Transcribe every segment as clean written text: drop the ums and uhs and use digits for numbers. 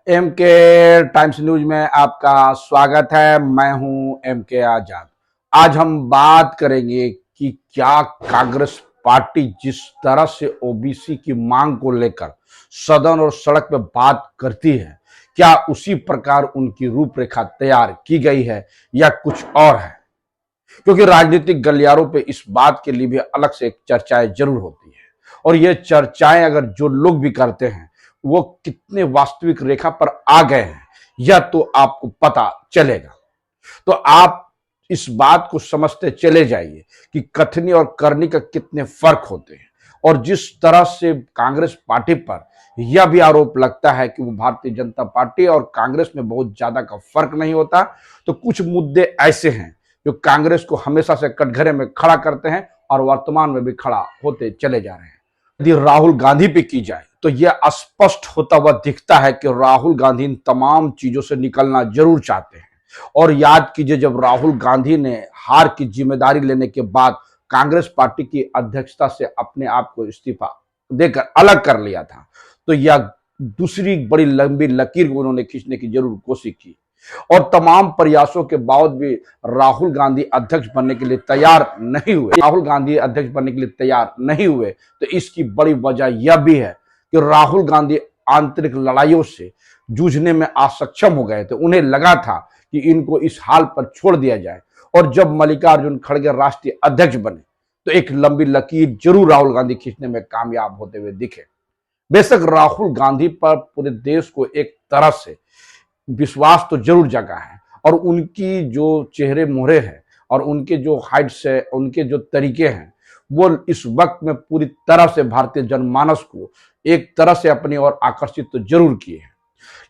M के times news में आपका स्वागत है। मैं हूं एम के आजाद। आज हम बात करेंगे कि क्या कांग्रेस पार्टी जिस तरह से ओबीसी की मांग को लेकर सदन और सड़क पे बात करती है, क्या उसी प्रकार उनकी रूपरेखा तैयार की गई है या कुछ और है। क्योंकि राजनीतिक गलियारों पे इस बात के लिए भी अलग से एक चर्चाएं जरूर होती है, और ये चर्चाएं अगर जो लोग भी करते हैं वो कितने वास्तविक रेखा पर आ गए हैं यह तो आपको पता चलेगा। तो आप इस बात को समझते चले जाइए कि कथनी और करनी का कितने फर्क होते हैं। और जिस तरह से कांग्रेस पार्टी पर यह भी आरोप लगता है कि वो भारतीय जनता पार्टी और कांग्रेस में बहुत ज्यादा का फर्क नहीं होता, तो कुछ मुद्दे ऐसे हैं जो कांग्रेस को हमेशा से कटघरे में खड़ा करते हैं और वर्तमान में भी खड़ा होते चले जा रहे हैं। यदि राहुल गांधी पे की जाए तो यह स्पष्ट होता हुआ दिखता है कि राहुल गांधी इन तमाम चीजों से निकलना जरूर चाहते हैं। और याद कीजिए, जब राहुल गांधी ने हार की जिम्मेदारी लेने के बाद कांग्रेस पार्टी की अध्यक्षता से अपने आप को इस्तीफा देकर अलग कर लिया था, तो यह दूसरी बड़ी लंबी लकीर को उन्होंने खींचने की जरूर कोशिश की। और तमाम प्रयासों के बावजूद भी राहुल गांधी अध्यक्ष बनने के लिए तैयार नहीं हुए। राहुल गांधी अध्यक्ष बनने के लिए तैयार नहीं हुए तो इसकी बड़ी वजह यह भी है कि राहुल गांधी आंतरिक लड़ाइयों से जूझने में असक्षम हो गए थे। उन्हें लगा था कि इनको इस हाल पर छोड़ दिया जाए, और जब मल्लिकार्जुन खड़गे राष्ट्रीय अध्यक्ष बने तो एक लंबी लकीर जरूर राहुल गांधी खींचने में कामयाब होते हुए दिखे। बेशक राहुल गांधी पर पूरे देश को एक तरह से विश्वास तो जरूर जगा है, और उनकी जो चेहरे मोहरे हैं और उनके जो हाइट्स है, उनके जो तरीके हैं, वो इस वक्त में पूरी तरह से भारतीय जनमानस को एक तरह से अपनी ओर आकर्षित तो जरूर किए हैं।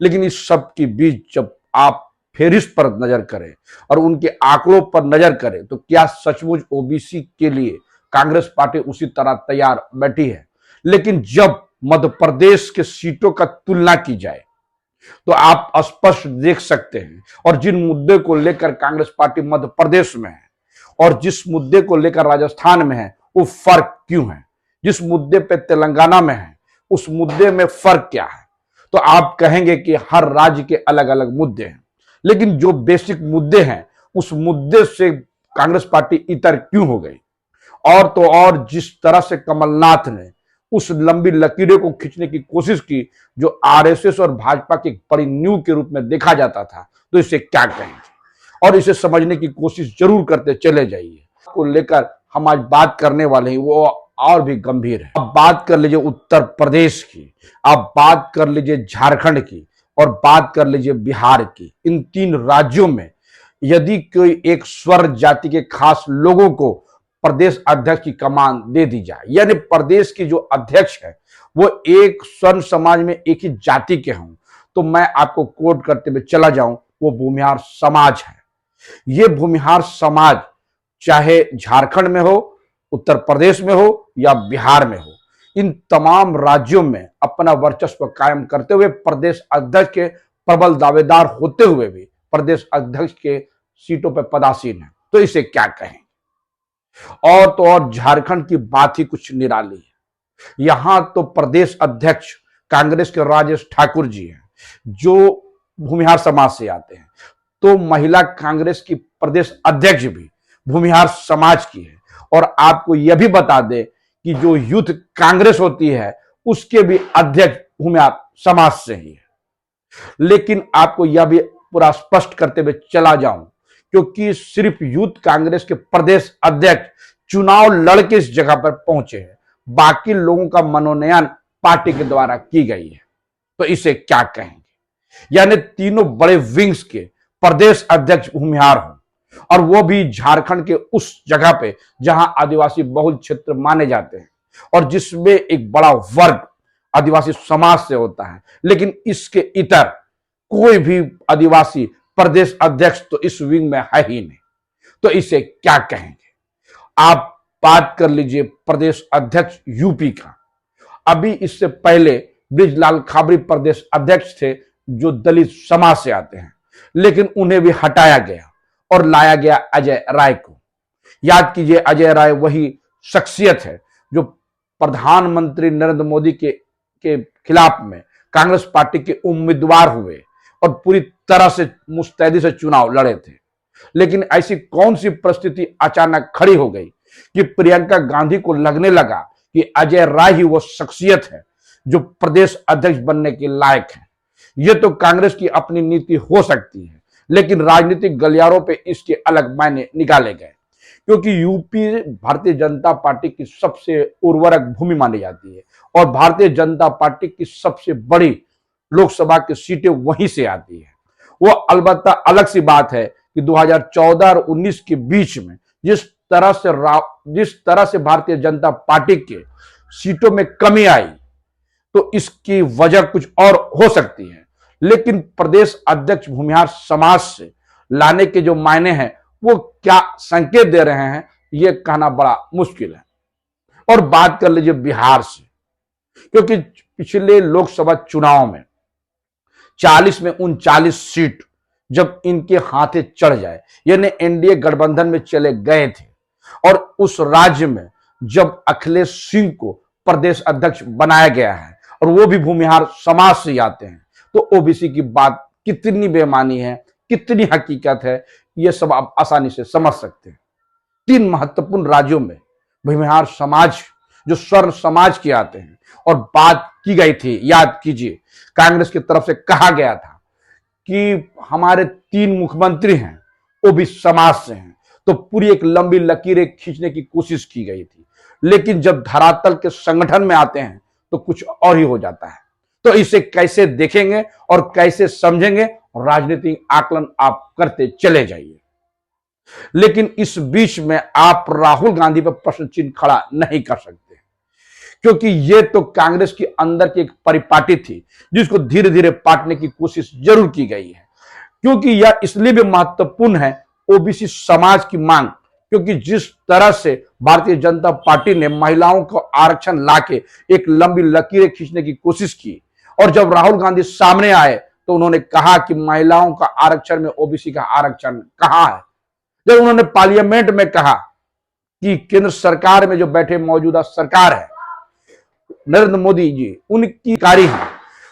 लेकिन इस सब के बीच जब आप फेरिस्त पर नजर करें और उनके आंकड़ों पर नजर करें तो क्या सचमुच ओबीसी के लिए कांग्रेस पार्टी उसी तरह तैयार बैठी है। लेकिन जब मध्य प्रदेश के सीटों का तुलना की जाए तो आप स्पष्ट देख सकते हैं, और जिन मुद्दे को लेकर कांग्रेस पार्टी मध्य प्रदेश में है और जिस मुद्दे को लेकर राजस्थान में है, वो फर्क क्यों है। जिस मुद्दे पे तेलंगाना में है उस मुद्दे में फर्क क्या है। तो आप कहेंगे कि हर राज्य के अलग अलग मुद्दे हैं, लेकिन जो बेसिक मुद्दे हैं उस मुद्दे से कांग्रेस पार्टी इतर क्यों हो गई। और तो और जिस तरह से कमलनाथ ने उस लंबी लकीरों को खींचने की कोशिश की जो आरएसएस और भाजपा की बड़ी नींव के रूप में देखा जाता था, तो इसे क्या कहेंगे। और इसे समझने की कोशिश जरूर करते चले जाइए। को लेकर हम आज बात करने वाले हैं वो और भी गंभीर है। अब बात कर लीजिए उत्तर प्रदेश की, आप बात कर लीजिए झारखंड की, और बात कर लीजिए बिहार की। इन तीन राज्यों में यदि कोई एक स्वर्ण जाति के खास लोगों को प्रदेश अध्यक्ष की कमान दे दी जाए, यानी प्रदेश की जो अध्यक्ष है वो एक स्वर्ण समाज में एक ही जाति के हों, तो मैं आपको कोट करते हुए चला जाऊं, वो भूमिहार समाज है। ये भूमिहार समाज चाहे झारखंड में हो, उत्तर प्रदेश में हो या बिहार में हो, इन तमाम राज्यों में अपना वर्चस्व कायम करते हुए प्रदेश अध्यक्ष के प्रबल दावेदार होते हुए भी प्रदेश अध्यक्ष के सीटों पर पदासीन है। तो इसे क्या कहें। और तो और झारखंड की बात ही कुछ निराली है। यहां तो प्रदेश अध्यक्ष कांग्रेस के राजेश ठाकुर जी हैं जो भूमिहार समाज से आते हैं, तो महिला कांग्रेस की प्रदेश अध्यक्ष भी भूमिहार समाज की है। और आपको यह भी बता दें कि जो यूथ कांग्रेस होती है उसके भी अध्यक्ष भूमिहार समाज से ही है। लेकिन आपको यह भी पूरा स्पष्ट करते हुए चला जाऊं, क्योंकि सिर्फ यूथ कांग्रेस के प्रदेश अध्यक्ष चुनाव लड़के इस जगह पर पहुंचे हैं, बाकी लोगों का मनोनयन पार्टी के द्वारा की गई है। तो इसे क्या कहेंगे। यानी तीनों बड़े विंग्स के प्रदेश अध्यक्ष भूमिहार हों, और वो भी झारखंड के उस जगह पे जहां आदिवासी बहुल क्षेत्र माने जाते हैं और जिसमें एक बड़ा वर्ग आदिवासी समाज से होता है। लेकिन इसके इतर कोई भी आदिवासी प्रदेश अध्यक्ष तो इस विंग में है ही नहीं। तो इसे क्या कहेंगे। आप बात कर लीजिए प्रदेश अध्यक्ष यूपी का। अभी इससे पहले बृजलाल खाबरी प्रदेश अध्यक्ष थे जो दलित समाज से आते हैं, लेकिन उन्हें भी हटाया गया और लाया गया अजय राय को। याद कीजिए, अजय राय वही शख्सियत है जो प्रधानमंत्री नरेंद्र मोदी के खिलाफ में कांग्रेस पार्टी के उम्मीदवार हुए और पूरी तरह से मुस्तैदी से चुनाव लड़े थे। लेकिन ऐसी कौन सी परिस्थिति अचानक खड़ी हो गई कि प्रियंका गांधी को लगने लगा कि अजय राय ही वो शख्सियत है जो प्रदेश अध्यक्ष बनने के लायक है। ये तो कांग्रेस की अपनी नीति हो सकती है, लेकिन राजनीतिक गलियारों पे इसके अलग मायने निकाले गए, क्योंकि यूपी भारतीय जनता पार्टी की सबसे उर्वरक भूमि मानी जाती है और भारतीय जनता पार्टी की सबसे बड़ी लोकसभा की सीटें वहीं से आती है। वो अलबत्ता अलग सी बात है कि 2014 और 19 के बीच में जिस तरह से भारतीय जनता पार्टी के सीटों में कमी आई, तो इसकी वजह कुछ और हो सकती है। लेकिन प्रदेश अध्यक्ष भूमिहार समाज से लाने के जो मायने हैं वो क्या संकेत दे रहे हैं, ये कहना बड़ा मुश्किल है। और बात कर लीजिए बिहार से, क्योंकि पिछले लोकसभा चुनाव में 40 में 39 सीट जब इनके हाथे चढ़ जाए, यानी एनडीए गठबंधन में चले गए थे, और उस राज्य में जब अखिलेश सिंह को प्रदेश अध्यक्ष बनाया गया है और वो भी भूमिहार समाज से आते हैं, तो ओबीसी की बात कितनी बेमानी है, कितनी हकीकत है, ये सब आप आसानी से समझ सकते हैं। 3 महत्वपूर्ण राज्यों में भूमिहार समाज जो स्वर्ण समाज के आते हैं, और बात की गई थी, याद कीजिए, कांग्रेस की तरफ से कहा गया था कि हमारे 3 मुख्यमंत्री हैं वो भी समाज से हैं, तो पूरी एक लंबी लकीरें खींचने की कोशिश की गई थी। लेकिन जब धरातल के संगठन में आते हैं तो कुछ और ही हो जाता है। तो इसे कैसे देखेंगे और कैसे समझेंगे, राजनीतिक आकलन आप करते चले जाइए। लेकिन इस बीच में आप राहुल गांधी पर प्रश्न चिन्ह खड़ा नहीं कर सकते, क्योंकि यह तो कांग्रेस के अंदर की एक परिपाटी थी जिसको धीरे धीरे पाटने की कोशिश जरूर की गई है। क्योंकि यह इसलिए भी महत्वपूर्ण है, ओबीसी समाज की मांग, क्योंकि जिस तरह से भारतीय जनता पार्टी ने महिलाओं को आरक्षण लाके एक लंबी लकीरें खींचने की कोशिश की, और जब राहुल गांधी सामने आए तो उन्होंने कहा कि महिलाओं का आरक्षण में ओबीसी का आरक्षण कहां है। जब उन्होंने पार्लियामेंट में कहा कि केंद्र सरकार में जो बैठे मौजूदा सरकार है नरेंद्र मोदी जी, उनकी कारी है,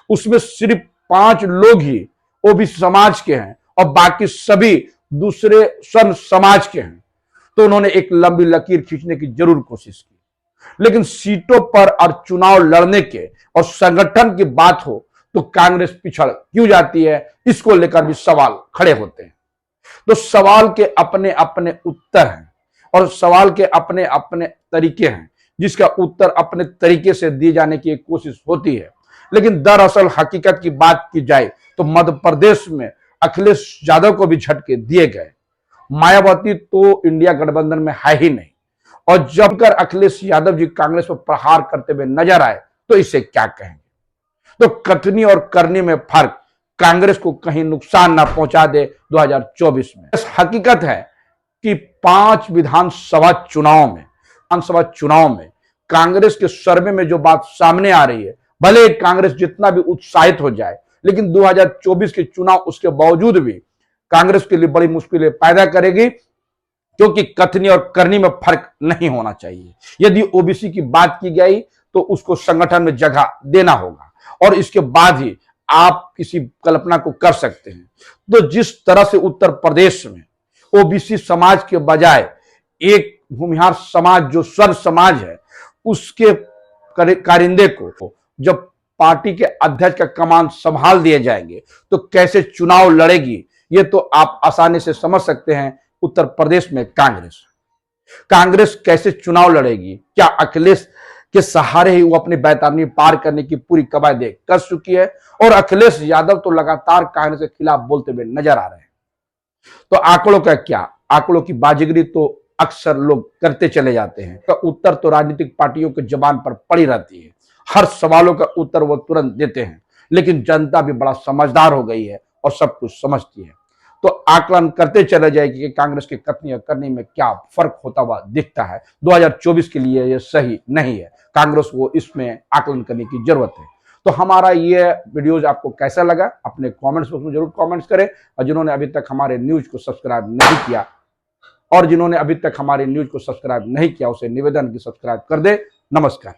उसमें सिर्फ 5 लोग ही ओबीसी समाज के हैं और बाकी सभी दूसरे स्वर्ण समाज के हैं, तो उन्होंने एक लंबी लकीर खींचने की जरूर कोशिश की। लेकिन सीटों पर और चुनाव लड़ने के और संगठन की बात हो तो कांग्रेस पिछड़ क्यों जाती है, इसको लेकर भी सवाल खड़े होते हैं। तो सवाल के अपने अपने उत्तर हैं और सवाल के अपने अपने तरीके हैं, जिसका उत्तर अपने तरीके से दिए जाने की एक कोशिश होती है। लेकिन दरअसल हकीकत की बात की जाए तो मध्य प्रदेश में अखिलेश यादव को भी झटके दिए गए। मायावती तो इंडिया गठबंधन में है ही नहीं, और जब कर अखिलेश यादव जी कांग्रेस पर प्रहार करते हुए नजर आए तो इसे क्या कहेंगे। तो कथनी और करनी में फर्क कांग्रेस को कहीं नुकसान ना पहुंचा दे 2024 में। हकीकत है कि 5 विधानसभा चुनाव में कांग्रेस के सर्वे में जो बात सामने आ रही है, भले कांग्रेस जितना भी उत्साहित हो जाए, लेकिन 2024 के चुनाव उसके बावजूद भी कांग्रेस के लिए बड़ी मुश्किलें पैदा करेगी, क्योंकि कथनी और करनी में फर्क नहीं होना चाहिए। यदि ओबीसी की बात की गई तो उसको संगठन में जगह देना होगा, और इसके बाद ही आप किसी कल्पना को कर सकते हैं। तो जिस तरह से उत्तर प्रदेश में ओबीसी समाज के बजाय एक भूमिहार समाज जो स्वर्ण समाज है, उसके कारिंदे को जब पार्टी के अध्यक्ष का कमान संभाल दिए जाएंगे तो कैसे चुनाव लड़ेगी, ये तो आप आसानी से समझ सकते हैं। उत्तर प्रदेश में कांग्रेस कैसे चुनाव लड़ेगी, क्या अखिलेश के सहारे ही वो अपनी बैतरनी पार करने की पूरी कवायद कर चुकी है, और अखिलेश यादव तो लगातार कांग्रेस के खिलाफ बोलते हुए नजर आ रहे हैं। तो आंकड़ों का क्या, आंकड़ों की बाजीगरी तो अक्सर लोग करते चले जाते हैं। तो उत्तर तो राजनीतिक पार्टियों के जबान पर पड़ी रहती है, हर सवालों का उत्तर वो तुरंत देते हैं, लेकिन जनता भी बड़ा समझदार हो गई है और सब कुछ समझती है। तो आकलन करते चले जाएगी कि कांग्रेस के कथनी और करनी में क्या फर्क होता हुआ दिखता है। 2024 के लिए यह सही नहीं है, कांग्रेस को इसमें आकलन करने की जरूरत है। तो हमारा ये वीडियोज आपको कैसा लगा, अपने कमेंट्स बॉक्स में जरूर कमेंट्स करें, और जिन्होंने अभी तक हमारे न्यूज को सब्सक्राइब नहीं किया उसे निवेदन की सब्सक्राइब कर दे। नमस्कार।